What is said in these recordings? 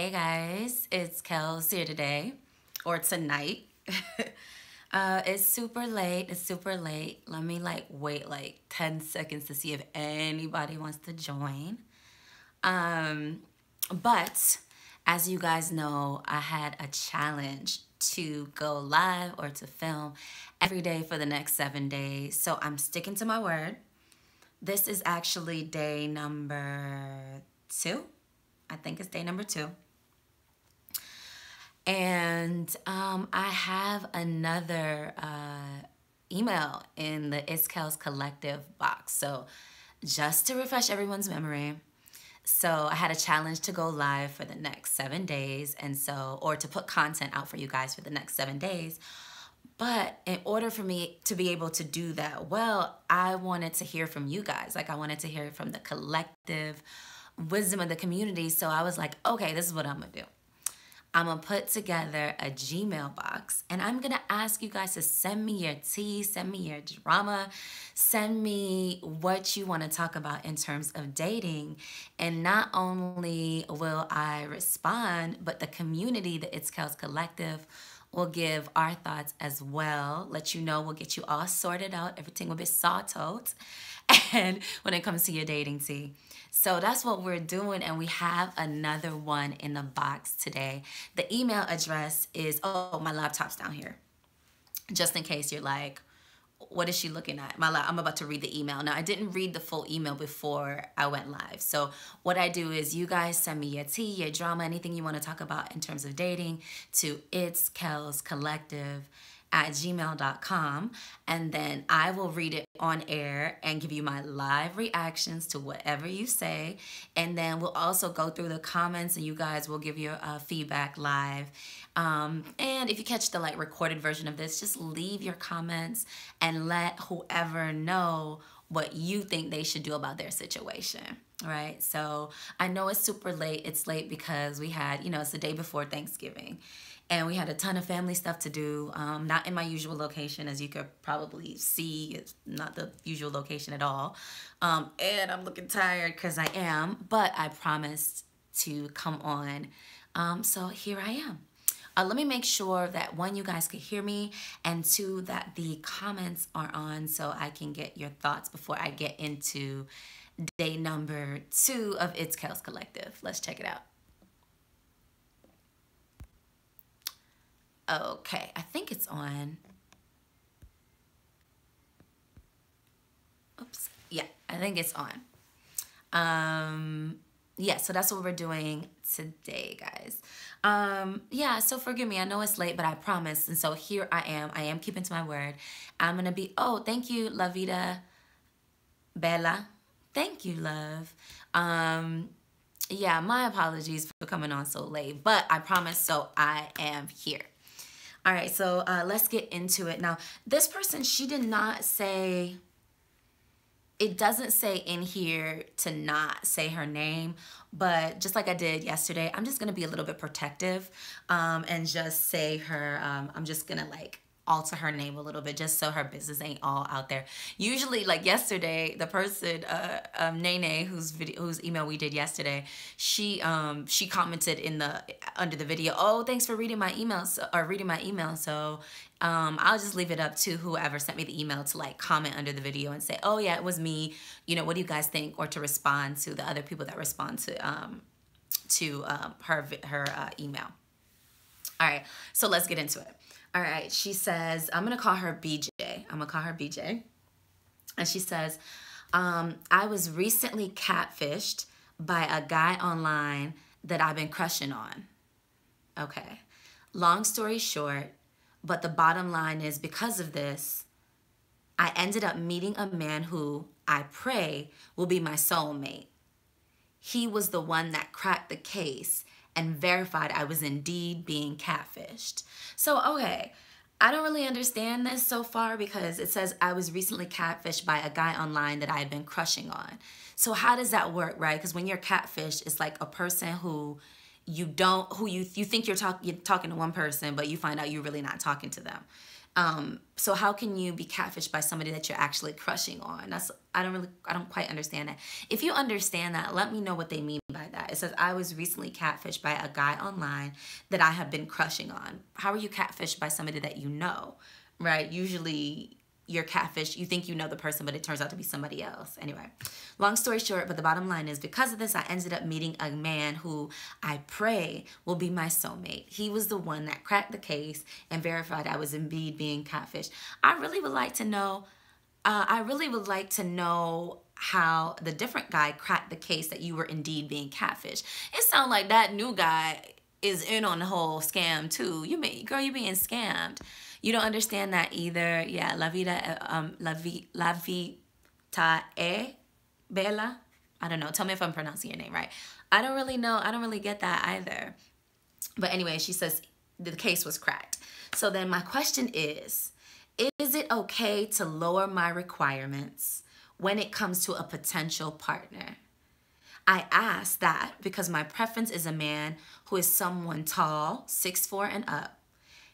Hey guys, it's Kells here today, or tonight. It's super late. It's super late. Let me wait 10 seconds to see if anybody wants to join. Um, but as you guys know, I had a challenge to go live or to film every day for the next 7 days. So I'm sticking to my word. This is actually day number 2. I think it's day number 2. And I have another email in the It's Kells Collective box. So just to refresh everyone's memory, so I had a challenge to go live for the next 7 days, and so, or to put content out for you guys for the next 7 days. But in order for me to be able to do that well, I wanted to hear from you guys. Like, I wanted to hear from the collective wisdom of the community. So I was like, okay, this is what I'm gonna do. I'm gonna put together a Gmail box, and I'm gonna ask you guys to send me your tea, send me your drama, send me what you wanna talk about in terms of dating. And not only will I respond, but the community, the It's Kells Collective, will give our thoughts as well. Let you know, we'll get you all sorted out. Everything will be sorted. And when it comes to your dating tea. So that's what we're doing, and we have another one in the box today. The email address is, oh, my laptop's down here. Just in case you're like, what is she looking at? I'm about to read the email. Now, I didn't read the full email before I went live. So what I do is you guys send me your tea, your drama, anything you want to talk about in terms of dating to It's Kells Collective at gmail.com, and then I will read it on air and give you my live reactions to whatever you say. And then we'll also go through the comments, and you guys will give your feedback live. And if you catch the recorded version of this, just leave your comments and let whoever know what you think they should do about their situation. Right? So I know it's super late. It's late because we had, it's the day before Thanksgiving. And we had a ton of family stuff to do, not in my usual location, as you could probably see. It's not the usual location at all. And I'm looking tired because I am, but I promised to come on. So here I am. Let me make sure that, one, you guys can hear me, and 2, that the comments are on so I can get your thoughts before I get into day number 2 of It's Kells Collective. Let's check it out. Okay, I think it's on. Oops. Yeah, I think it's on. Yeah, so that's what we're doing today, guys. Yeah, so forgive me. I know it's late, but I promised. And so here I am. I am keeping to my word. I'm going to be, oh, thank you, La Vida Bella. Thank you, love. Yeah, my apologies for coming on so late, but I promise, so I am here. All right, so let's get into it. Now, this person, she did not say, it doesn't say in here to not say her name, but just like I did yesterday, I'm just going to be a little bit protective and just say her, I'm just going to alter her name a little bit just so her business ain't all out there. Usually, like yesterday, the person, Nene, whose email we did yesterday, she commented under the video, oh, thanks for reading my emails, or reading my email. So I'll just leave it up to whoever sent me the email to comment under the video and say, oh yeah, it was me. What do you guys think? Or to respond to the other people that respond to her email. All right, so let's get into it. All right, she says, I'm going to call her BJ. I'm going to call her BJ. And she says, I was recently catfished by a guy online that I've been crushing on. Okay. Long story short, but the bottom line is, because of this, I ended up meeting a man who I pray will be my soulmate. He was the one that cracked the case and verified I was indeed being catfished. So, okay, I don't really understand this so far because it says I was recently catfished by a guy online that I had been crushing on. So how does that work, right? Because when you're catfished, it's like a person who you think you're talking to one person, but you find out you're really not talking to them. So how can you be catfished by somebody that you're actually crushing on? I don't quite understand that. If you understand that, let me know what they mean by that. It says, I was recently catfished by a guy online that I have been crushing on. How are you catfished by somebody that you know, right? Usually you're catfish, you think you know the person, but it turns out to be somebody else. Anyway, long story short, but the bottom line is, because of this, I ended up meeting a man who I pray will be my soulmate. He was the one that cracked the case and verified I was indeed being catfished. I really would like to know how the different guy cracked the case that you were indeed being catfished. It sounds like that new guy is in on the whole scam too. You being scammed. You don't understand that either. Yeah, la vita e bella. I don't know. Tell me if I'm pronouncing your name right. I don't really know. I don't really get that either. But anyway, she says the case was cracked. So then my question is it okay to lower my requirements when it comes to a potential partner? I ask that because my preference is a man who is someone tall, 6'4" and up,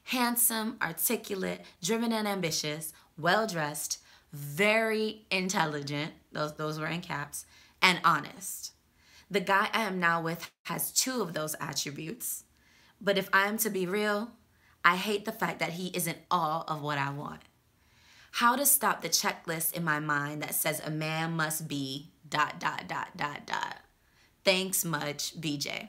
handsome, articulate, driven and ambitious, well-dressed, very intelligent, those were in caps, and honest. The guy I am now with has 2 of those attributes, but if I am to be real, I hate the fact that he isn't all of what I want. How to stop the checklist in my mind that says a man must be ... Thanks much, BJ.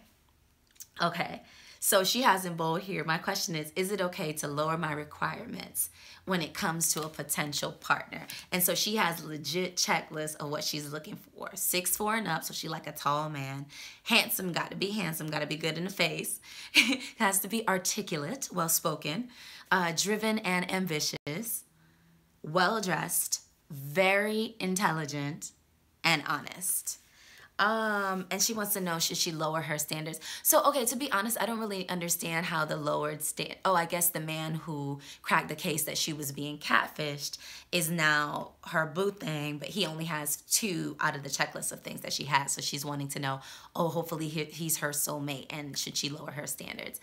Okay, so she has in bold here, my question is it okay to lower my requirements when it comes to a potential partner? And so she has a legit checklist of what she's looking for. 6'4" and up, so she like a tall man. Handsome, got to be handsome, got to be good in the face. Has to be articulate, well-spoken, driven and ambitious, well-dressed, very intelligent, and honest. And she wants to know, should she lower her standards? So, okay, to be honest, I don't really understand how the lowered I guess the man who cracked the case that she was being catfished is now her boo thing, but he only has 2 out of the checklist of things that she has. So she's wanting to know, oh, hopefully he's her soulmate, and should she lower her standards?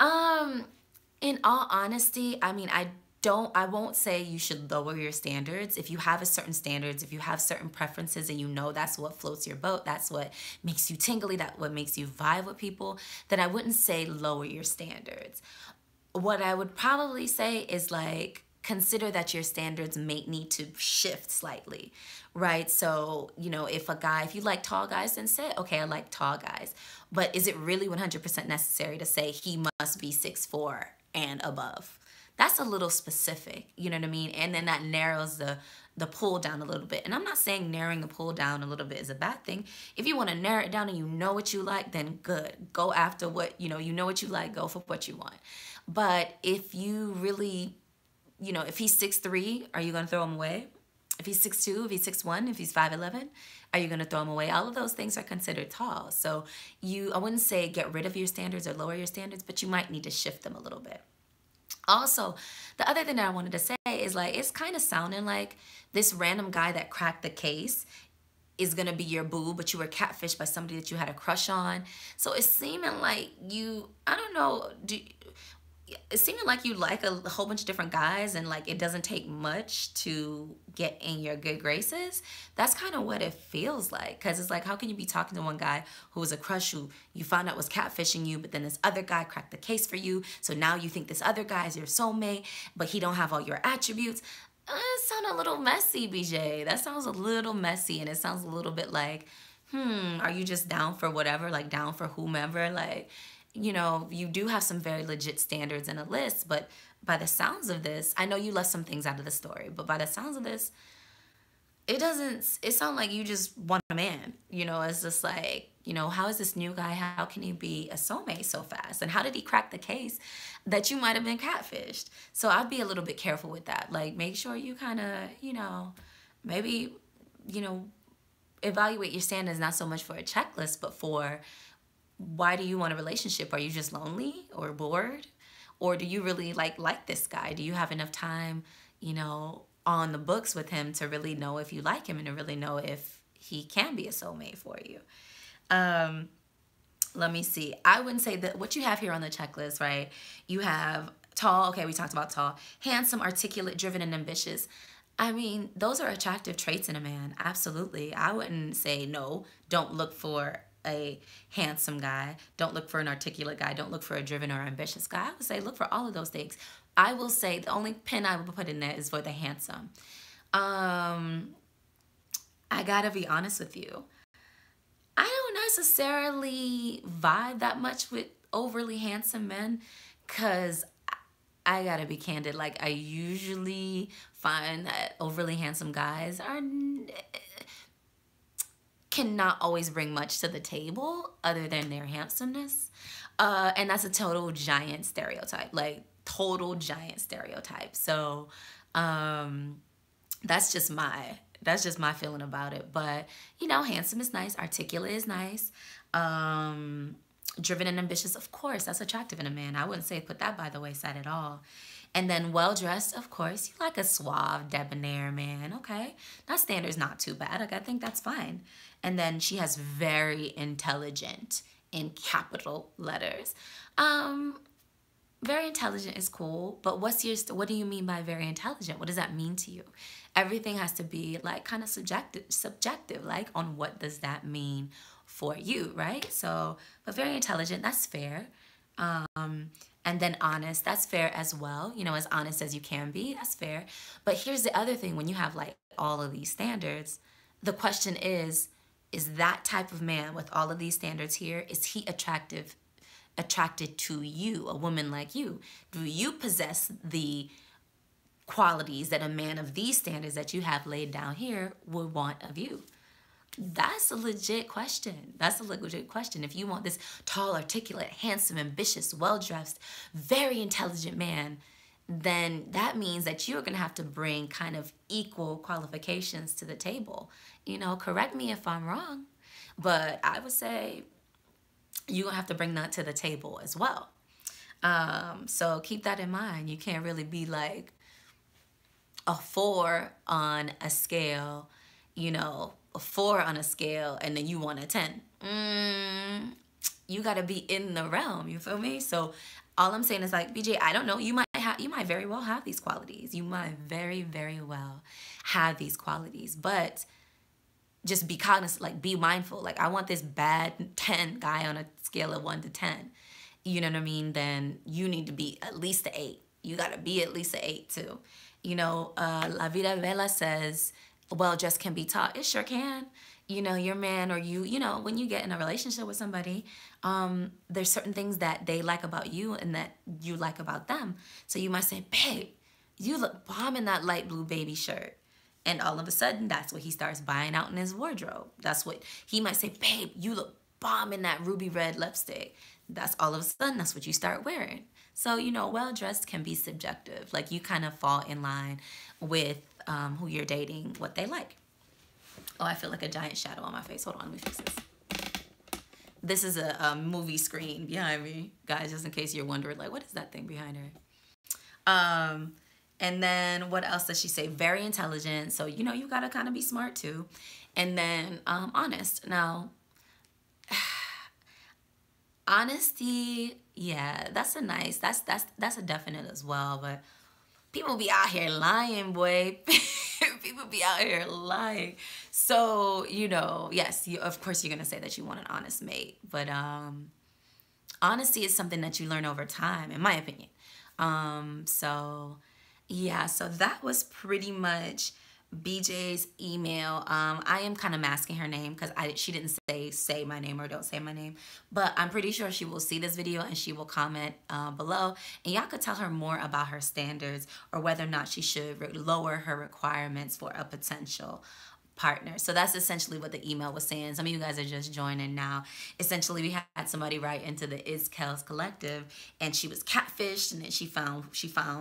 In all honesty, I mean, I won't say you should lower your standards. If you have a certain standards, if you have certain preferences and you know that's what floats your boat, that's what makes you tingly, that's what makes you vibe with people, then I wouldn't say lower your standards. What I would probably say is like, consider that your standards may need to shift slightly, right? So, if you like tall guys, then say, okay, I like tall guys. But is it really 100% necessary to say he must be 6'4" and above? That's a little specific, you know what I mean? And then that narrows the pull down a little bit. And I'm not saying narrowing the pull down a little bit is a bad thing. If you want to narrow it down and you know what you like, then good. Go after what, you know what you like, go for what you want. But if you really, if he's 6'3", are you going to throw him away? If he's 6'2", if he's 6'1", if he's 5'11", are you going to throw him away? All of those things are considered tall. So I wouldn't say get rid of your standards or lower your standards, but you might need to shift them a little bit. Also, the other thing that I wanted to say is like, it's kind of sounding like this random guy that cracked the case is going to be your boo, but you were catfished by somebody that you had a crush on. So it's seeming like I don't know, it's seeming like you like a whole bunch of different guys and like it doesn't take much to get in your good graces. That's kind of what it feels like, because it's like, how can you be talking to one guy who was a crush who you found out was catfishing you, but then this other guy cracked the case for you, so now you think this other guy is your soulmate, but he don't have all your attributes? It sounds a little messy, BJ. That sounds a little messy, and it sounds a little bit like, are you just down for whatever, like down for whomever? Like, you do have some very legit standards in a list, but by the sounds of this, I know you left some things out of the story, but by the sounds of this, it sounds like you just want a man. It's just like, how is this new guy, how can he be a soulmate so fast? And how did he crack the case that you might have been catfished? So I'd be a little bit careful with that. Like, make sure you kind of, maybe, evaluate your standards, not so much for a checklist, but for, why do you want a relationship? Are you just lonely or bored? Or do you really like this guy? Do you have enough time, on the books with him to really know if you like him and to really know if he can be a soulmate for you? Let me see. I wouldn't say that what you have here on the checklist, right? You have Tall, okay, we talked about tall. Handsome, articulate, driven, and ambitious. I mean, those are attractive traits in a man. Absolutely. I wouldn't say no, don't look for a handsome guy. Don't look for an articulate guy. Don't look for a driven or ambitious guy. I would say look for all of those things. I will say the only pin I would put in there is for the handsome. I gotta be honest with you. I don't necessarily vibe that much with overly handsome men because I gotta be candid. Like, I usually find that overly handsome guys cannot always bring much to the table other than their handsomeness. And that's a total giant stereotype, like total giant stereotype. So that's just my feeling about it. But you know, handsome is nice, articulate is nice, driven and ambitious, of course, that's attractive in a man. I wouldn't say put that by the wayside at all. And then well dressed, of course, you like a suave, debonair man. Okay, that standard's not too bad. Like, I think that's fine. And then she has very intelligent in capital letters. Very intelligent is cool, but what do you mean by very intelligent? What does that mean to you? Everything has to be like kind of subjective, like on what does that mean for you, right? So, but very intelligent, that's fair. And then honest, that's fair as well. You know, as honest as you can be, that's fair. But here's the other thing: when you have like all of these standards, the question is that type of man with all of these standards here, is he attracted to you, a woman like you? Do you possess the qualities that a man of these standards that you have laid down here would want of you? That's a legit question. That's a legit question. If you want this tall, articulate, handsome, ambitious, well-dressed, very intelligent man, then that means that you're going to have to bring kind of equal qualifications to the table. You know, correct me if I'm wrong, but I would say you're going to have to bring that to the table as well. So keep that in mind. You can't really be like a 4 on a scale, you know, a 4 on a scale, and then you want a 10. You got to be in the realm, you feel me? So all I'm saying is, like, BJ, I don't know, you might very well have these qualities. You might very, very well have these qualities, but just be cognizant, like, be mindful. Like, I want this bad 10 guy on a scale of 1 to 10. You know what I mean? Then you need to be at least an 8. You got to be at least an 8 too. You know, La Vida Bella says, well, dress can be taught. It sure can. You know, your man or you know, when you get in a relationship with somebody, there's certain things that they like about you and that you like about them. So you might say, babe, you look bomb in that light blue baby shirt. And all of a sudden, that's what he starts buying out in his wardrobe. That's what he might say, babe, you look bomb in that ruby red lipstick. That's all of a sudden, that's what you start wearing. So, you know, well-dressed can be subjective. Like, you kind of fall in line with who you're dating, what they like. Oh, I feel like a giant shadow on my face. Hold on, let me fix this. This is a movie screen behind me. Guys, just in case you're wondering, like, what is that thing behind her? And then what else does she say? Very intelligent. So, you know, you got to kind of be smart too. And then honest. Now, honesty, yeah, that's a definite as well. But people be out here lying, boy. People be out here lying. So, you know, yes, of course you're going to say that you want an honest mate. But honesty is something that you learn over time, in my opinion. So, yeah, so that was pretty much BJ's email. I am kind of masking her name because she didn't say my name or don't say my name, but I'm pretty sure she will see this video and she will comment below, and y'all could tell her more about her standards or whether or not she should lower her requirements for a potential partner. So that's essentially what the email was saying. Some of you guys are just joining now. Essentially, we had somebody write into the Kells collective, and she was catfished, and then she found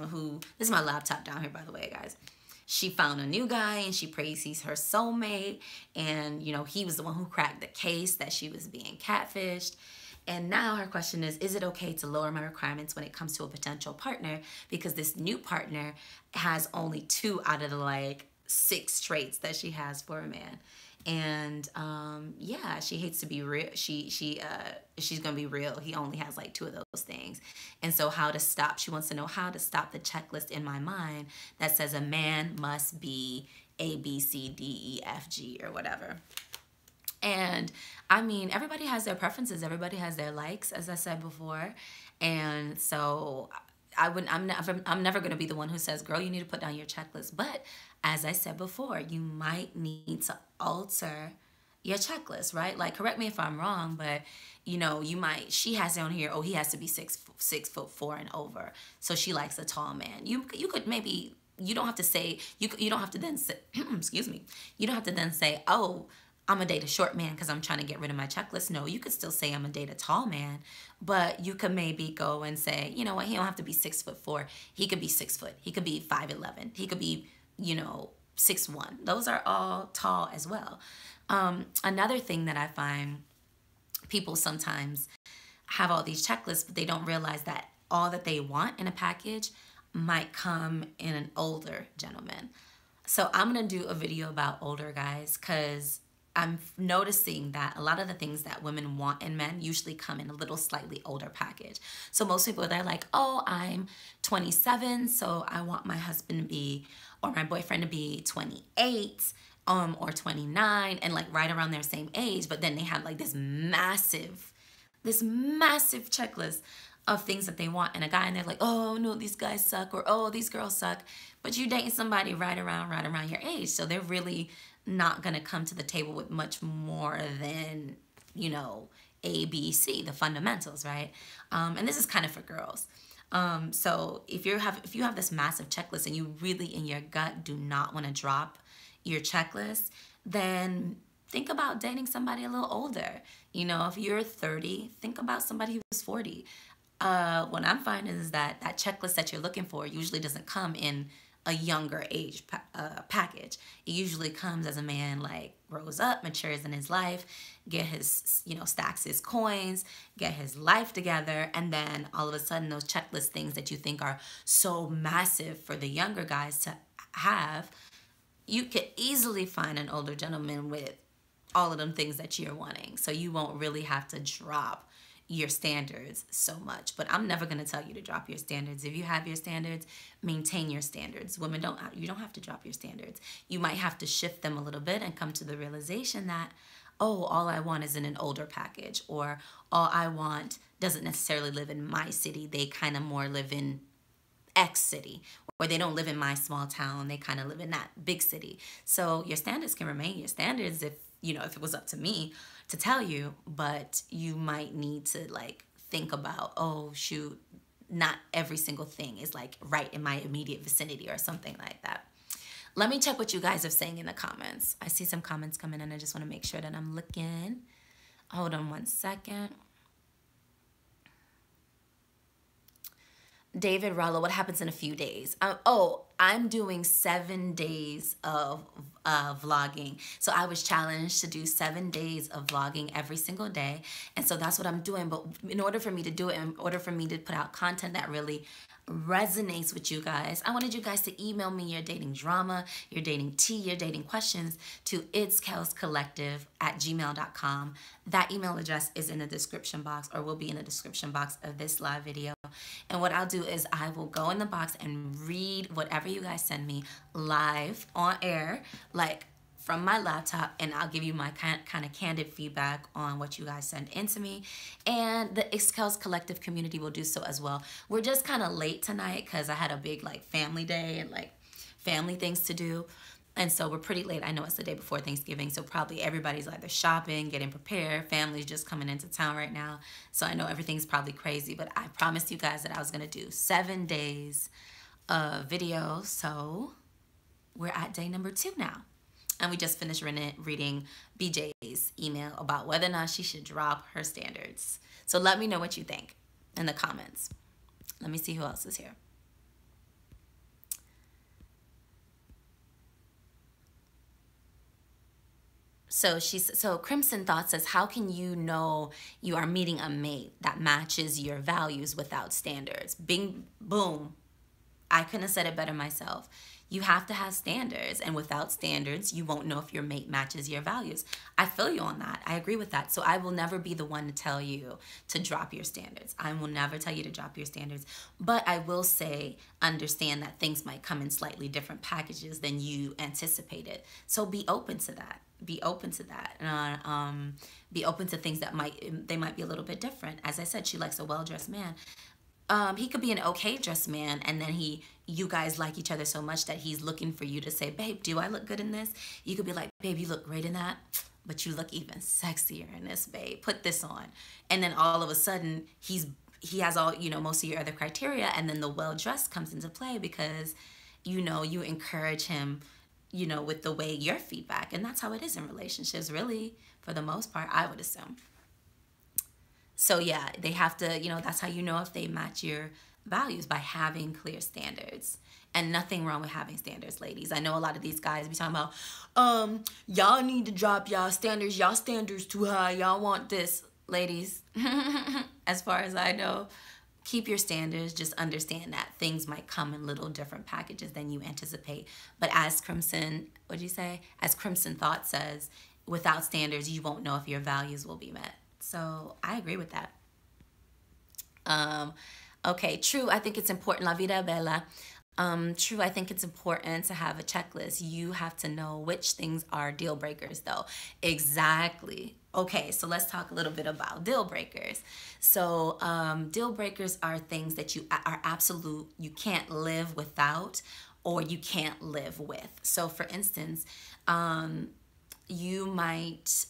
who. This is my laptop down here, by the way, guys. She found a new guy, and she prays he's her soulmate, and you know, he was the one who cracked the case that she was being catfished. And now her question is it okay to lower my requirements when it comes to a potential partner, because this new partner has only 2 out of the like 6 traits that she has for a man? And yeah, she hates to be real. She's gonna be real. He only has like two of those things. And so how to stop, she wants to know how to stop the checklist in my mind that says a man must be A, B, C, D, E, F, G, or whatever. And I mean, everybody has their preferences. Everybody has their likes, as I said before. And so I'm never going to be the one who says, girl, you need to put down your checklist. But as I said before, you might need to alter your checklist, right? Like, correct me if I'm wrong, but you know, she has down here, oh, he has to be 6'4" and over. So she likes a tall man. You could maybe, you don't have to say, you don't have to then say, excuse me, you don't have to then say, oh, I'm gonna date a short man because I'm trying to get rid of my checklist. No, you could still say I'm gonna date a tall man, but you could maybe go and say, you know what, he don't have to be 6'4". He could be 6 foot. He could be 5'11". He could be, 6'1". Those are all tall as well. Another thing that I find, people sometimes have all these checklists, but they don't realize that all that they want in a package might come in an older gentleman. So I'm gonna do a video about older guys because I'm noticing that a lot of the things that women want in men usually come in a little slightly older package. So most people, they're like, oh, I'm 27, so I want my husband to be, or my boyfriend to be 28, or 29, and like right around their same age. But then they have like this massive checklist of things that they want in a guy, and they're like, oh no, these guys suck, or oh, these girls suck. But you're dating somebody right around your age, so they're really not gonna come to the table with much more than, A, B, C, the fundamentals, right? And this is kind of for girls. So if you have this massive checklist and you really in your gut do not want to drop your checklist, then think about dating somebody a little older. If you're 30, think about somebody who's 40. What I'm finding is that checklist that you're looking for usually doesn't come in a younger age package. It usually comes as a man like grows up, matures in his life, get his, stacks his coins, get his life together, and then all of a sudden those checklist things that you think are so massive for the younger guys to have, you could easily find an older gentleman with all of them things that you're wanting. So you won't really have to drop your standards so much. But I'm never going to tell you to drop your standards. If you have your standards, maintain your standards. Women, you don't have to drop your standards. You might have to shift them a little bit and come to the realization that, oh, all I want is in an older package, or all I want doesn't necessarily live in my city. They kind of more live in X city, or they don't live in my small town. They kind of live in that big city. So your standards can remain your standards if it was up to me to tell you, but you might need to like think about, oh shoot, not every single thing is like right in my immediate vicinity or something like that. Let me check what you guys are saying in the comments. I see some comments coming in. I just want to make sure that I'm looking. Hold on one second. David Rollo, what happens in a few days? I'm doing 7 days of vlogging. So I was challenged to do 7 days of vlogging every single day. And so that's what I'm doing. But in order for me to do it, in order for me to put out content that really resonates with you guys, I wanted you guys to email me your dating drama, your dating tea, your dating questions to itskellscollective@gmail.com. That email address is in the description box, or will be in the description box of this live video. And what I'll do is I will go in the box and read whatever you guys send me live on air, like from my laptop, and I'll give you my kind of candid feedback on what you guys send in to me. And the Kells Collective community will do so as well. We're just kind of late tonight because I had a big like family day and like family things to do. And so we're pretty late. I know it's the day before Thanksgiving, so probably everybody's either shopping, getting prepared. Family's just coming into town right now. So I know everything's probably crazy, but I promised you guys that I was going to do 7 days of video. So we're at day number 2 now. And we just finished reading BJ's email about whether or not she should drop her standards. So let me know what you think in the comments. Let me see who else is here. So Crimson Thought says, how can you know you are meeting a mate that matches your values without standards? Bing, boom. I couldn't have said it better myself. You have to have standards, and without standards, you won't know if your mate matches your values. I feel you on that. I agree with that. So I will never be the one to tell you to drop your standards. I will never tell you to drop your standards. But I will say, understand that things might come in slightly different packages than you anticipated. So be open to that. Be open to that. Be open to things that they might be a little bit different. As I said, she likes a well-dressed man. He could be an okay dressed man, and then you guys like each other so much that he's looking for you to say, babe, do I look good in this? You could be like, babe, you look great in that, but you look even sexier in this, babe. Put this on. And then all of a sudden, he has all, most of your other criteria, and then the well-dressed comes into play because, you encourage him, with the way your feedback. And that's how it is in relationships, really, for the most part, I would assume. So yeah, they have to, that's how you know if they match your values, by having clear standards. And nothing wrong with having standards, ladies. I know a lot of these guys be talking about, y'all need to drop y'all standards. Y'all standards too high. Y'all want this. Ladies, as far as I know, keep your standards. Just understand that things might come in little different packages than you anticipate. But as Crimson, what'd you say? As Crimson Thought says, without standards, you won't know if your values will be met. So I agree with that. Okay, true. I think it's important. La vida bella. True. I think it's important to have a checklist. You have to know which things are deal breakers, though. Exactly. Okay, so let's talk a little bit about deal breakers. So deal breakers are things that are absolute. You can't live without, or you can't live with. So for instance, you might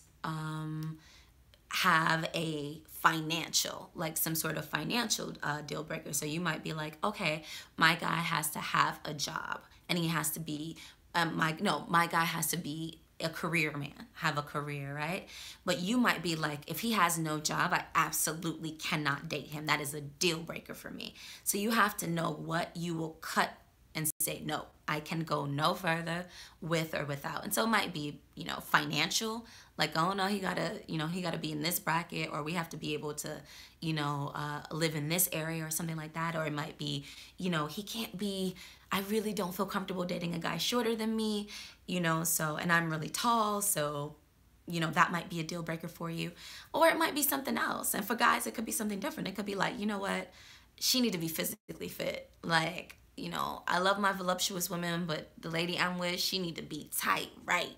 have a financial, like some sort of financial deal breaker. So you might be like, okay, my guy has to have a job, and he has to be, my guy has to be a career man, have a career, right? But you might be like, if he has no job, I absolutely cannot date him. That is a deal breaker for me. So you have to know what you will cut and say, no, I can go no further with or without. And so it might be, financial, like, oh no, he gotta be in this bracket, or we have to be able to, live in this area or something like that. Or it might be, he can't be, I really don't feel comfortable dating a guy shorter than me, so, and I'm really tall, so, that might be a deal breaker for you. Or it might be something else. And for guys, it could be something different. It could be like, you know what, she need to be physically fit. Like, I love my voluptuous women, but the lady I'm with, she need to be tight, right?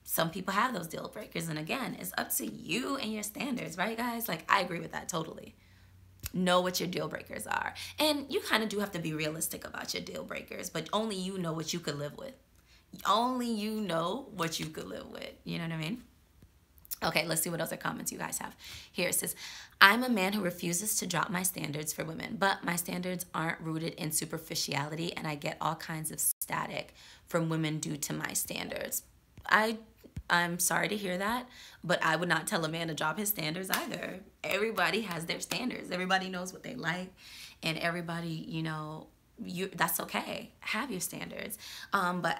Some people have those deal breakers. And again, it's up to you and your standards, right, guys? Like, I agree with that totally. Know what your deal breakers are. And you kind of do have to be realistic about your deal breakers, but only you know what you could live with. Only you know what you could live with. You know what I mean? Okay, let's see what other comments you guys have. Here it says, I'm a man who refuses to drop my standards for women, but my standards aren't rooted in superficiality, and I get all kinds of static from women due to my standards. I'm sorry to hear that, but I would not tell a man to drop his standards either. Everybody has their standards. Everybody knows what they like, and everybody, that's okay. Have your standards. But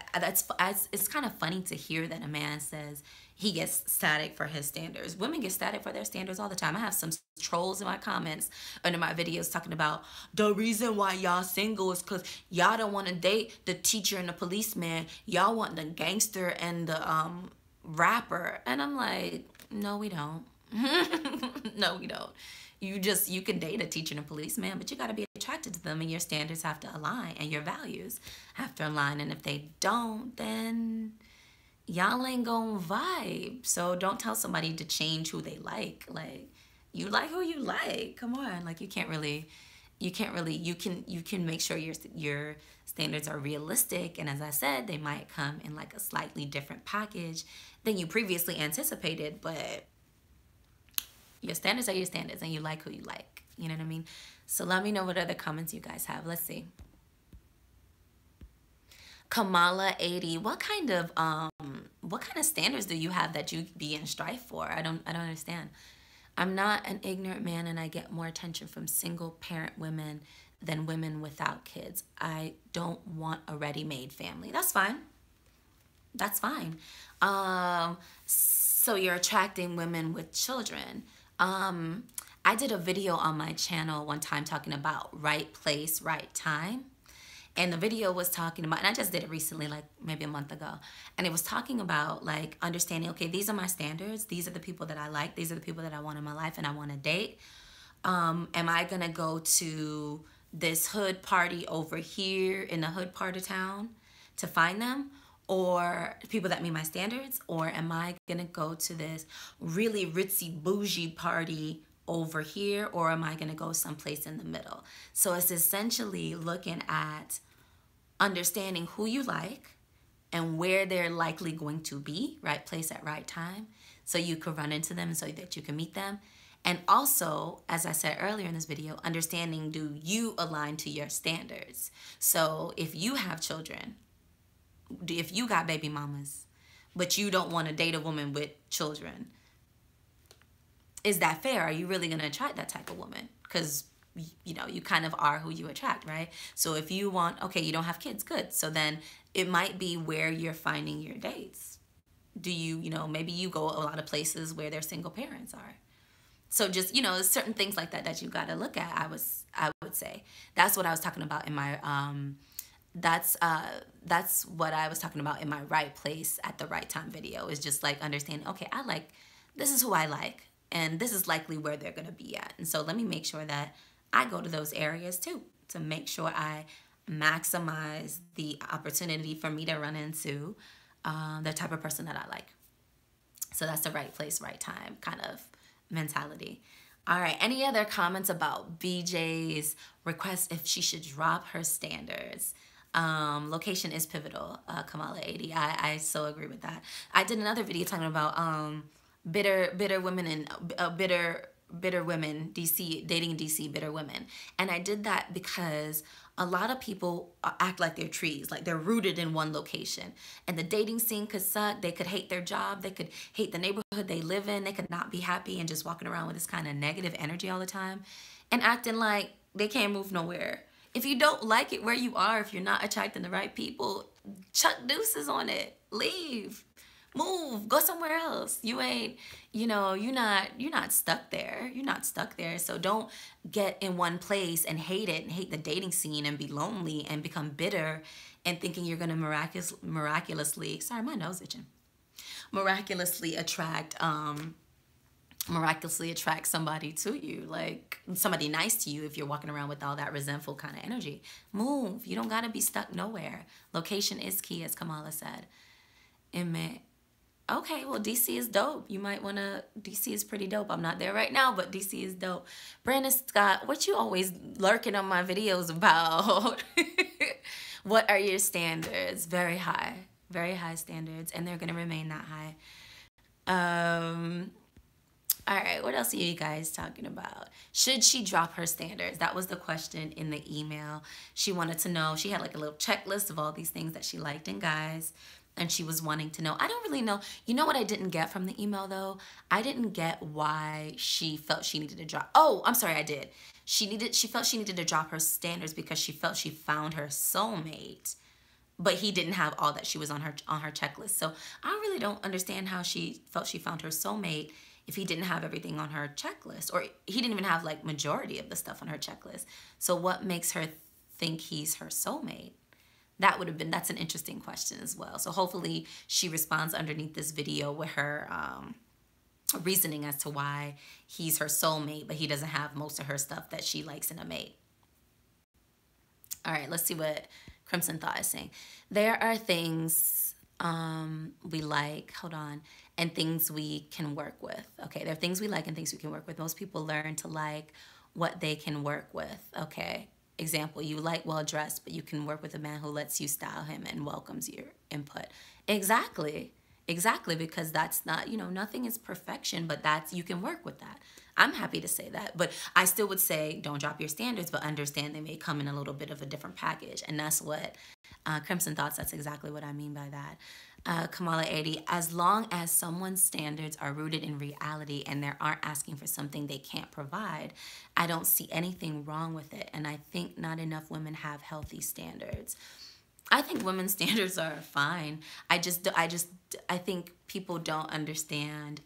it's kind of funny to hear that a man says he gets static for his standards. Women get static for their standards all the time. I have some trolls in my comments under my videos talking about the reason why y'all single is because y'all don't want to date the teacher and the policeman. Y'all want the gangster and the rapper. And I'm like, no, we don't. No, we don't. You can date a teacher and a policeman, but you got to be attracted to them, and your standards have to align, and your values have to align. And if they don't, then y'all ain't gonna vibe. So don't tell somebody to change who they like. Like, you like who you like. Come on. Like, you can make sure your standards are realistic. And as I said, they might come in like a slightly different package than you previously anticipated, but your standards are your standards, and you like who you like. You know what I mean? So let me know what other comments you guys have. Let's see. Kamala 80, what kind of standards do you have that you be in strife for? I don't understand. I'm not an ignorant man, and I get more attention from single parent women than women without kids. I don't want a ready-made family. That's fine. That's fine. So you're attracting women with children. I did a video on my channel one time talking about right place, right time. And the video was talking about, and I just did it recently, like maybe a month ago, and it was talking about like understanding, okay, these are my standards, these are the people that I like, these are the people that I want in my life and I want to date. Am I gonna go to this hood party over here in the hood part of town to find them, or people that meet my standards, or am I gonna go to this really ritzy bougie party over here, or am I gonna go someplace in the middle? So it's essentially looking at understanding who you like and where they're likely going to be, right place at right time, so you could run into them so that you can meet them. And also, as I said earlier in this video, understanding, do you align to your standards? So if you have children, if you got baby mamas, but you don't want to date a woman with children, is that fair? Are you really going to attract that type of woman? Because you know, you kind of are who you attract, right? So if you want, okay, you don't have kids, good. So then it might be where you're finding your dates. Do you, you know, maybe you go a lot of places where their single parents are. So just, you know, certain things like that that you got to look at. I would say that's what I was talking about in my that's what I was talking about in my right place at the right time video, is just like understanding, okay, I like, this is who I like, and this is likely where they're going to be at. And so let me make sure that I go to those areas too, to make sure I maximize the opportunity for me to run into the type of person that I like. So that's the right place, right time kind of mentality. All right, any other comments about BJ's request if she should drop her standards? Location is pivotal, Kamala 80. I so agree with that. I did another video talking about bitter women and bitter women, DC, dating in DC, bitter women. And I did that because a lot of people act like they're trees, like they're rooted in one location. And the dating scene could suck. They could hate their job. They could hate the neighborhood they live in. They could not be happy and just walking around with this kind of negative energy all the time and acting like they can't move nowhere. If you don't like it where you are, if you're not attracting the right people, chuck deuces on it. Leave. Move, go somewhere else. You ain't, you know, you're not stuck there. You're not stuck there. So don't get in one place and hate it and hate the dating scene and be lonely and become bitter and thinking you're going to miraculously, sorry, my nose itching, miraculously attract somebody to you, like somebody nice to you, if you're walking around with all that resentful kind of energy. Move. You don't got to be stuck nowhere. Location is key, as Kamala said. Amen. Okay, well, DC is dope. You might want to, DC is pretty dope. I'm not there right now, but DC is dope. Brandon Scott, what you always lurking on my videos about? What are your standards? Very high standards, and they're going to remain that high. All right, what else are you guys talking about? Should she drop her standards? That was the question in the email. She wanted to know, she had like a little checklist of all these things that she liked in guys. And she was wanting to know. I don't really know. You know what I didn't get from the email, though? I didn't get why she felt she needed to drop. Oh, I'm sorry, I did. She felt she needed to drop her standards because she felt she found her soulmate, but he didn't have all that she was on her checklist. So I really don't understand how she felt she found her soulmate if he didn't have everything on her checklist, or he didn't even have like majority of the stuff on her checklist. So what makes her think he's her soulmate? That's an interesting question as well. So hopefully she responds underneath this video with her reasoning as to why he's her soulmate, but he doesn't have most of her stuff that she likes in a mate. All right, let's see what Crimson Thought is saying. There are things we like, hold on, and things we can work with. Okay, there are things we like and things we can work with. Most people learn to like what they can work with, okay? Example, you like well-dressed, but you can work with a man who lets you style him and welcomes your input. Exactly, because that's not, you know, nothing is perfection, but you can work with that. I'm happy to say that, but I still would say don't drop your standards, but understand they may come in a little bit of a different package, and that's what Crimson Thoughts, that's exactly what I mean by that. Kamala 80, as long as someone's standards are rooted in reality and they aren't asking for something they can't provide, I don't see anything wrong with it. And I think not enough women have healthy standards. I think women's standards are fine. I think people don't understand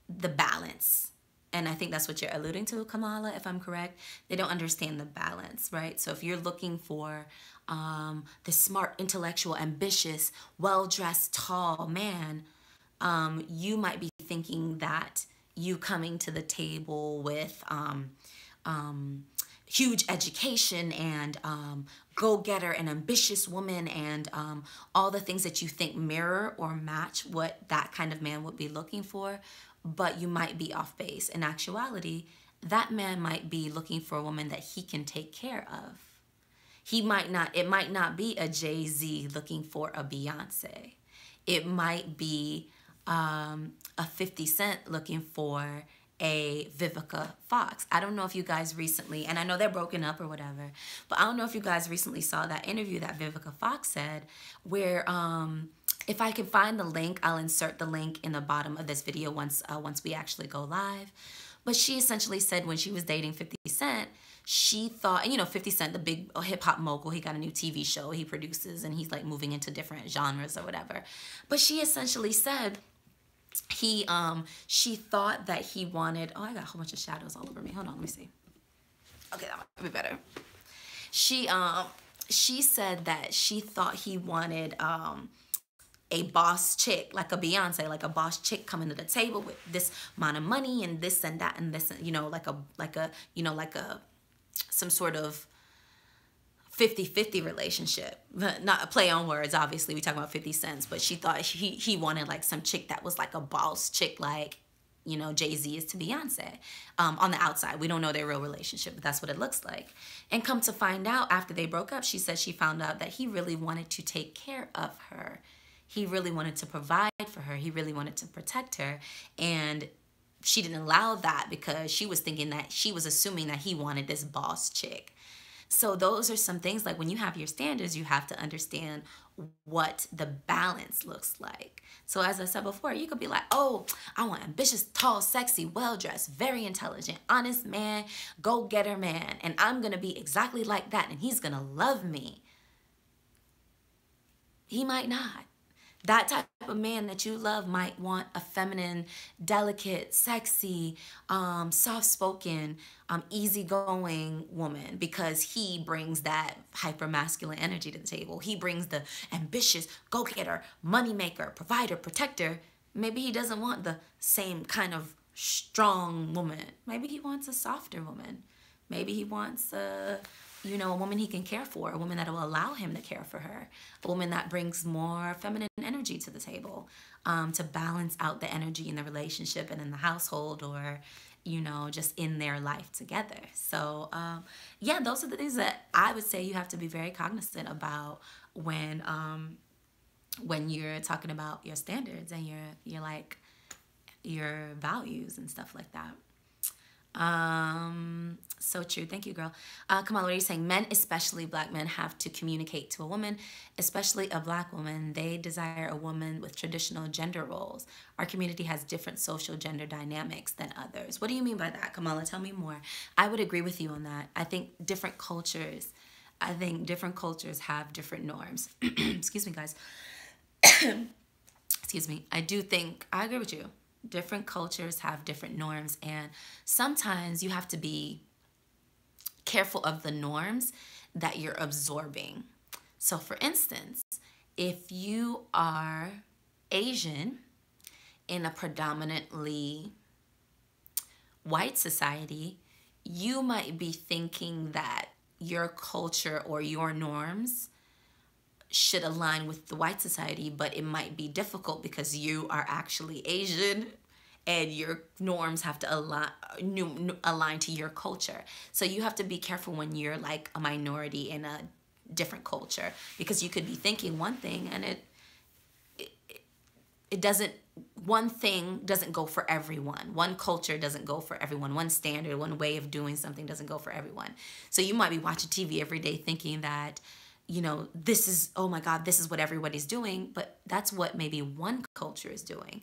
the balance. and I think that's what you're alluding to, Kamala, if I'm correct, they don't understand the balance, right? So if you're looking for the smart, intellectual, ambitious, well-dressed, tall man, you might be thinking that you coming to the table with huge education and go-getter and ambitious woman and all the things that you think mirror or match what that kind of man would be looking for, but you might be off base. In actuality, that man might be looking for a woman that he can take care of. It might not be a Jay-Z looking for a Beyonce. It might be a 50 Cent looking for a Vivica Fox. I don't know if you guys recently, and I know they're broken up or whatever, but I don't know if you guys recently saw that interview that Vivica Fox said where if I can find the link, I'll insert the link in the bottom of this video once we actually go live. But she essentially said when she was dating 50 Cent, she thought, and 50 Cent, the big hip-hop mogul, he got a new TV show he produces, and he's like moving into different genres or whatever. But she essentially said she thought that he wanted, oh, I got a whole bunch of shadows all over me. Hold on, let me see. Okay, that might be better. She said that she thought he wanted a boss chick, like a Beyonce, like a boss chick coming to the table with this amount of money and this and that and this, like a some sort of 50-50 relationship. Not a play on words, obviously. We talk about 50 cents, but she thought he wanted like some chick that was like a boss chick, like, Jay-Z is to Beyonce. On the outside, we don't know their real relationship, but that's what it looks like. And come to find out, after they broke up, she said she found out that he really wanted to take care of her. He really wanted to provide for her. He really wanted to protect her. And she didn't allow that because she was assuming that he wanted this boss chick. So those are some things, like when you have your standards, you have to understand what the balance looks like. So as I said before, you could be like, oh, I want ambitious, tall, sexy, well-dressed, very intelligent, honest man, go-getter man, and I'm going to be exactly like that, and he's going to love me. He might not. That type of man that you love might want a feminine, delicate, sexy, soft-spoken, easygoing woman because he brings that hyper-masculine energy to the table. He brings the ambitious, go-getter, moneymaker, provider, protector. Maybe he doesn't want the same kind of strong woman. Maybe he wants a softer woman. Maybe he wants a woman he can care for, a woman that will allow him to care for her, a woman that brings more feminine energy to the table to balance out the energy in the relationship and in the household or, just in their life together. So, yeah, those are the things that I would say you have to be very cognizant about when you're talking about your standards and your values and stuff like that. So true. Thank you, girl. Kamala, what are you saying? Men, especially black men, have to communicate to a woman, especially a black woman. They desire a woman with traditional gender roles. Our community has different social gender dynamics than others. What do you mean by that, Kamala? Tell me more. I would agree with you on that. I think different cultures have different norms. Excuse me, guys. Excuse me. I agree with you. Different cultures have different norms, and sometimes you have to be careful of the norms that you're absorbing. So for instance, if you are Asian in a predominantly white society, you might be thinking that your culture or your norms should align with the white society, but it might be difficult because you are actually Asian and your norms have to align to your culture. So you have to be careful when you're like a minority in a different culture, because you could be thinking one thing and one thing doesn't go for everyone. One culture doesn't go for everyone. One standard, one way of doing something doesn't go for everyone. So you might be watching TV every day thinking that, this is, oh my God, this is what everybody's doing, but that's what maybe one culture is doing.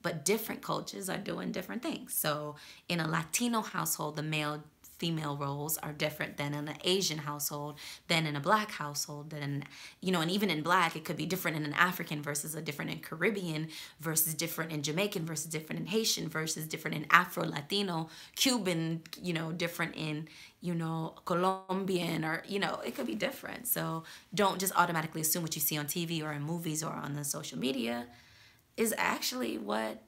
But different cultures are doing different things. So in a Latino household, the male female roles are different than in an Asian household, than in a black household, than, you know, and even in black, it could be different in an African versus a different in Caribbean versus different in Jamaican versus different in Haitian versus different in Afro, Latino, Cuban, you know, different in, you know, Colombian, or, you know, it could be different. So don't just automatically assume what you see on TV or in movies or on the social media is actually what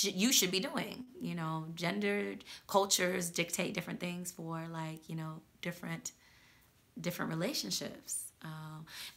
you should be doing. You know, gendered cultures dictate different things for, like, you know, different relationships.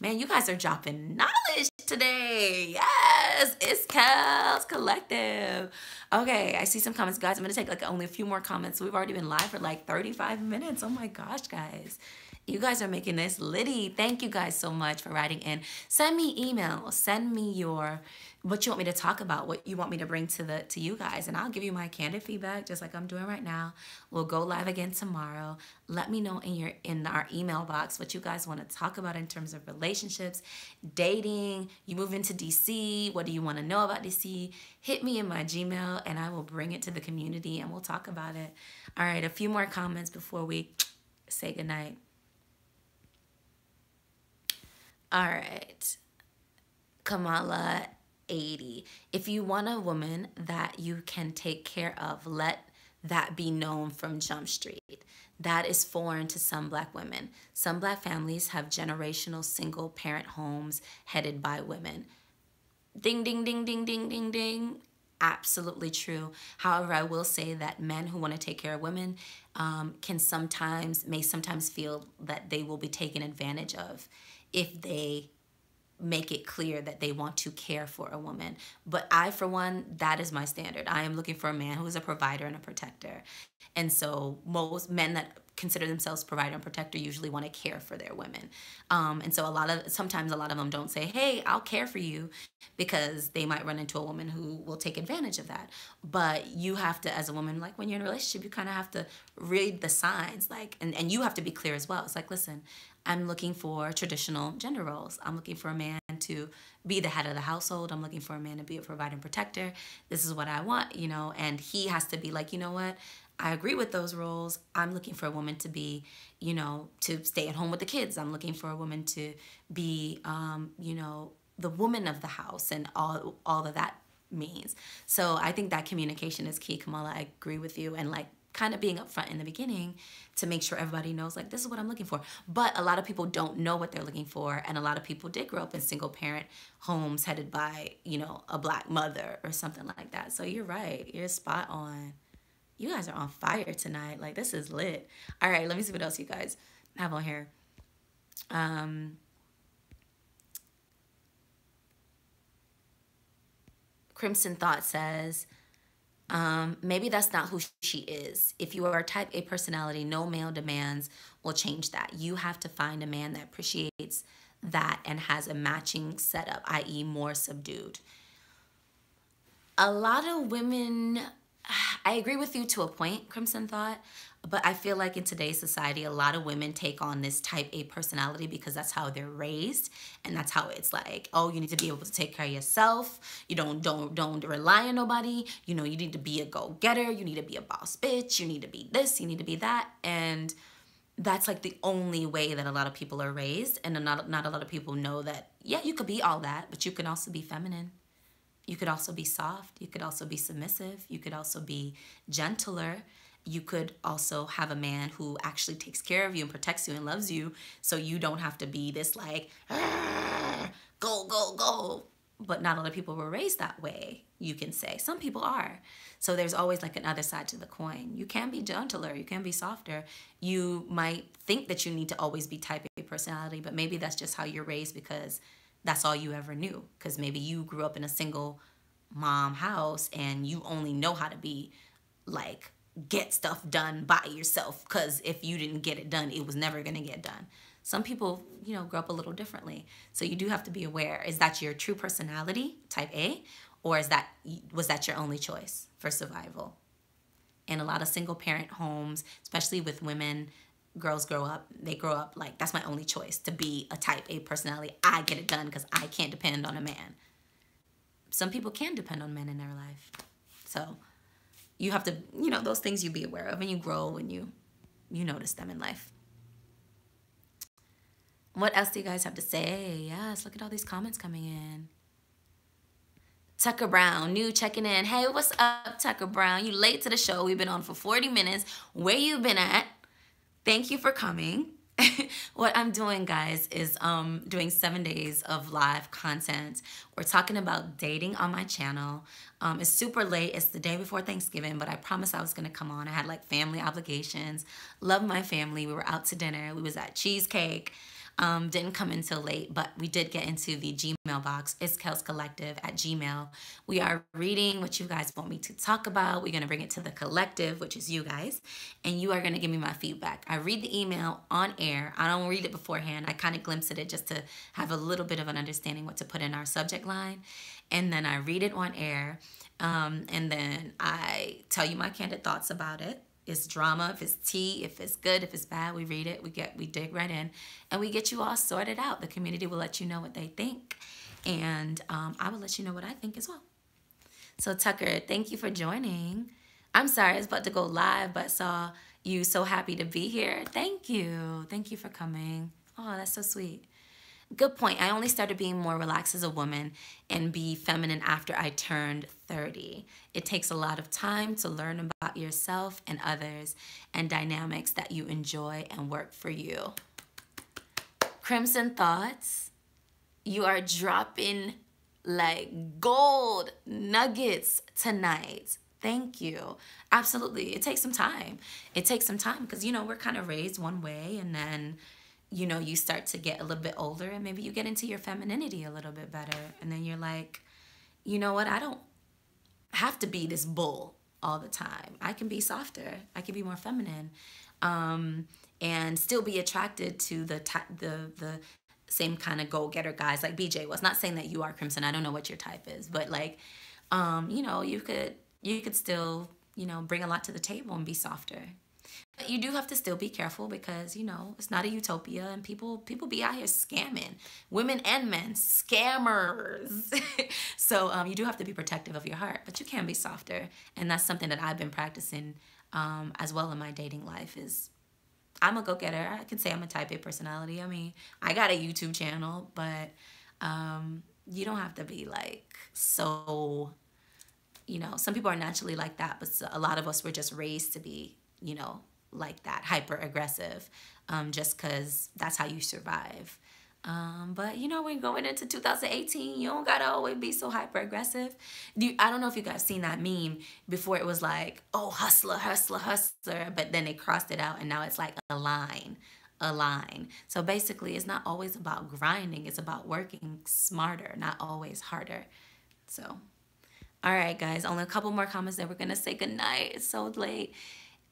Man, you guys are dropping knowledge today. Yes, it's Kells Collective. Okay, I see some comments, guys. I'm gonna take like only a few more comments. We've already been live for like 35 minutes. Oh my gosh, guys. You guys are making this litty. Thank you guys so much for writing in. Send me email. Send me your what you want me to talk about, what you want me to bring to you guys, and I'll give you my candid feedback just like I'm doing right now. We'll go live again tomorrow. Let me know in our email box what you guys want to talk about in terms of relationships, dating. You move into DC. What do you want to know about DC? Hit me in my Gmail and I will bring it to the community and we'll talk about it. All right, a few more comments before we say goodnight. All right. Kamala 80. If you want a woman that you can take care of, let that be known from Jump Street. That is foreign to some black women. Some black families have generational single parent homes headed by women. Ding, ding, ding, ding, ding, ding, ding. Absolutely true. However, I will say that men who want to take care of women may sometimes feel that they will be taken advantage of if they make it clear that they want to care for a woman. But I, for one, that is my standard. I am looking for a man who is a provider and a protector. And so most men that consider themselves provider and protector usually want to care for their women. And so sometimes a lot of them don't say, hey, I'll care for you, because they might run into a woman who will take advantage of that. But you have to, as a woman, like when you're in a relationship, you kind of have to read the signs, like, and you have to be clear as well. It's like, listen, I'm looking for traditional gender roles. I'm looking for a man to be the head of the household. I'm looking for a man to be a provider and protector. This is what I want, you know, and he has to be like, you know what? I agree with those roles. I'm looking for a woman to be, you know, to stay at home with the kids. I'm looking for a woman to be, you know, the woman of the house and all of that means. So I think that communication is key, Kamala. I agree with you. And like kind of being upfront in the beginning to make sure everybody knows, like, this is what I'm looking for. But a lot of people don't know what they're looking for. And a lot of people did grow up in single parent homes headed by, you know, a black mother or something like that. So you're right. You're spot on. You guys are on fire tonight. Like, this is lit. All right, let me see what else you guys have on here. Crimson Thought says, maybe that's not who she is. If you are type A personality, no male demands will change that. You have to find a man that appreciates that and has a matching setup, i.e. more subdued. A lot of women, I agree with you to a point, Crimson Thought, but I feel like in today's society, a lot of women take on this type A personality because that's how they're raised, and that's how it's like, oh, you need to be able to take care of yourself. You don't rely on nobody. You know, you need to be a go-getter. You need to be a boss bitch. You need to be this. You need to be that. And that's like the only way that a lot of people are raised, and not a lot of people know that, yeah, you could be all that, but you can also be feminine. You could also be soft. You could also be submissive. You could also be gentler. You could also have a man who actually takes care of you and protects you and loves you, so you don't have to be this like, go, go, go. But not a lot of people were raised that way, you can say. Some people are. So there's always like another side to the coin. You can be gentler. You can be softer. You might think that you need to always be type A personality, but maybe that's just how you're raised because that's all you ever knew. Because maybe you grew up in a single mom house and you only know how to be like, get stuff done by yourself, because if you didn't get it done, it was never going to get done. Some people, you know, grow up a little differently. So you do have to be aware. Is that your true personality, type A, or was that your only choice for survival? In a lot of single parent homes, especially with women, girls grow up like, that's my only choice, to be a type A personality. I get it done because I can't depend on a man. Some people can depend on men in their life. So you have to, you know, those things you be aware of, and you grow and you you notice them in life. What else do you guys have to say? Yes, look at all these comments coming in. Tucker Brown, new checking in. Hey, what's up, Tucker Brown? You late to the show. We've been on for 40 minutes. Where you been at? Thank you for coming. What I'm doing, guys, is doing 7 days of live content. We're talking about dating on my channel. It's super late. It's the day before Thanksgiving, but I promised I was going to come on. I had like family obligations. Love my family. We were out to dinner. We was at Cheesecake. Didn't come until late, but we did get into the Gmail box. It's Kells Collective at Gmail. We are reading what you guys want me to talk about. We're going to bring it to the collective, which is you guys, and you are going to give me my feedback. I read the email on air. I don't read it beforehand. I kind of glimpse at it just to have a little bit of an understanding what to put in our subject line, and then I read it on air, and then I tell you my candid thoughts about it. It's drama, if it's tea, if it's good, if it's bad, we read it, we dig right in, and we get you all sorted out. The community will let you know what they think, and I will let you know what I think as well. So Tucker, thank you for joining. I'm sorry, I was about to go live, but saw you so happy to be here. Thank you. Thank you for coming. Oh, that's so sweet. Good point. I only started being more relaxed as a woman and be feminine after I turned 30. It takes a lot of time to learn about yourself and others and dynamics that you enjoy and work for you. Crimson Thoughts, you are dropping like gold nuggets tonight. Thank you. Absolutely. It takes some time. It takes some time because, you know, we're kind of raised one way, and then you know, you start to get a little bit older and maybe you get into your femininity a little bit better. And then you're like, you know what? I don't have to be this bull all the time. I can be softer. I can be more feminine, and still be attracted to the same kind of go-getter guys like BJ was. Not saying that you are, Crimson. I don't know what your type is, but like, you know, you could still, you know, bring a lot to the table and be softer. But you do have to still be careful because, you know, it's not a utopia, and people be out here scamming. Women and men, scammers. So you do have to be protective of your heart, but you can be softer. And that's something that I've been practicing as well in my dating life is I'm a go-getter. I can say I'm a type A personality. I mean, I got a YouTube channel, but you don't have to be like so, you know, some people are naturally like that, but a lot of us were just raised to be, you know, like that, hyper aggressive, just because that's how you survive. But you know, we're going into 2018. You don't gotta always be so hyper aggressive. I don't know if you guys seen that meme before. It was like, oh, hustler, hustler, hustler, but then they crossed it out, and now it's like a line. So basically, it's not always about grinding. It's about working smarter, not always harder. So, all right, guys, only a couple more comments, then we're gonna say goodnight. It's so late.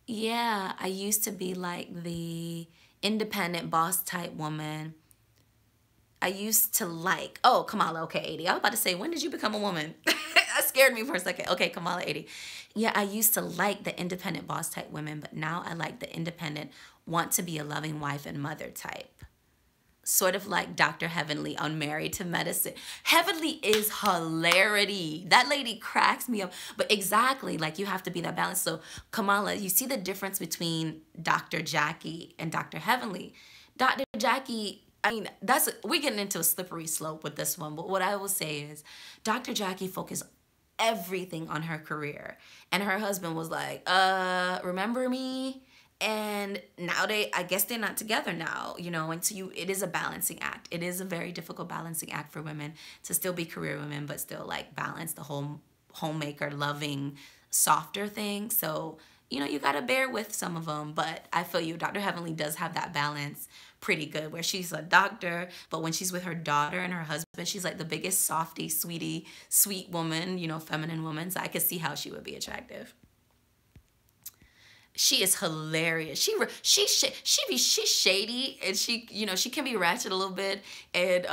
Yeah, I used to be like the independent boss type woman. I used to like, oh, Kamala, okay, 80. I was about to say, when did you become a woman? That scared me for a second. Okay, Kamala, 80. Yeah, I used to like the independent boss type women, but now I like the independent, want to be a loving wife and mother type. Sort of like Dr. Heavenly on Married to Medicine. Heavenly is hilarity. That lady cracks me up. But exactly, like you have to be that balance. So Kamala, you see the difference between Dr. Jackie and Dr. Heavenly. Dr. Jackie, I mean, we're getting into a slippery slope with this one. But what I will say is Dr. Jackie focused everything on her career. And her husband was like, remember me? And now I guess they're not together now, you know, and so it is a balancing act. It is a very difficult balancing act for women to still be career women, but still like balance the whole homemaker, loving, softer thing. So, you know, you got to bear with some of them, but I feel you. Dr. Heavenly does have that balance pretty good where she's a doctor, but when she's with her daughter and her husband, she's like the biggest softy, sweetie, sweet woman, you know, feminine woman. So I could see how she would be attractive. She is hilarious. She's shady, and she, you know, she can be ratchet a little bit, and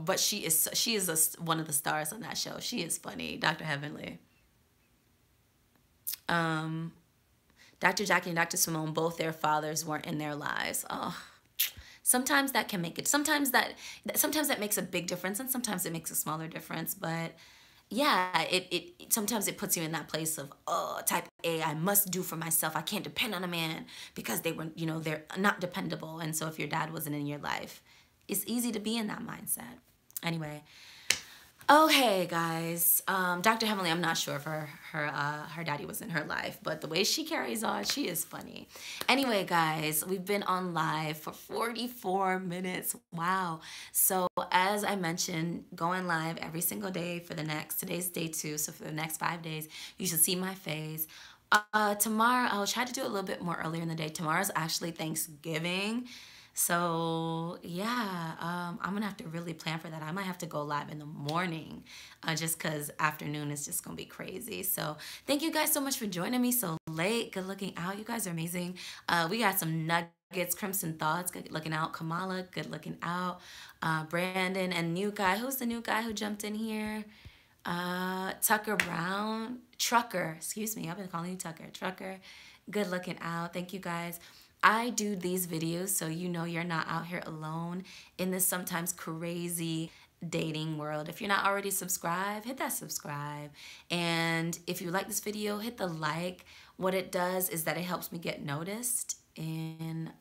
but she is one of the stars on that show. She is funny, Dr. Heavenly. Dr. Jackie and Dr. Simone, both their fathers weren't in their lives. Oh, sometimes that can make it. Sometimes that makes a big difference, and sometimes it makes a smaller difference. But yeah, it sometimes it puts you in that place of, oh, type A, I must do for myself. I can't depend on a man because they were, they're not dependable. And so if your dad wasn't in your life, it's easy to be in that mindset. Anyway, oh, hey guys. Dr. Heavenly, I'm not sure if her daddy was in her life, but the way she carries on, she is funny. Anyway, guys, we've been on live for 44 minutes. Wow. So as I mentioned, going live every single day for today's day 2, so for the next 5 days, you should see my face. Tomorrow, I'll try to do it a little bit more earlier in the day. Tomorrow's actually Thanksgiving. So yeah, I'm gonna have to really plan for that. I might have to go live in the morning, just cause afternoon is just gonna be crazy. So thank you guys so much for joining me so late. Good looking out, you guys are amazing. We got some nuggets, Crimson Thoughts, good looking out. Kamala, good looking out. Brandon and new guy. Who's the new guy who jumped in here? Tucker Brown, Trucker. Excuse me, I've been calling you Tucker. Trucker, good looking out. Thank you guys. I do these videos so you know you're not out here alone in this sometimes crazy dating world. If you're not already subscribed, hit that subscribe. And if you like this video, hit the like. What it does is that it helps me get noticed in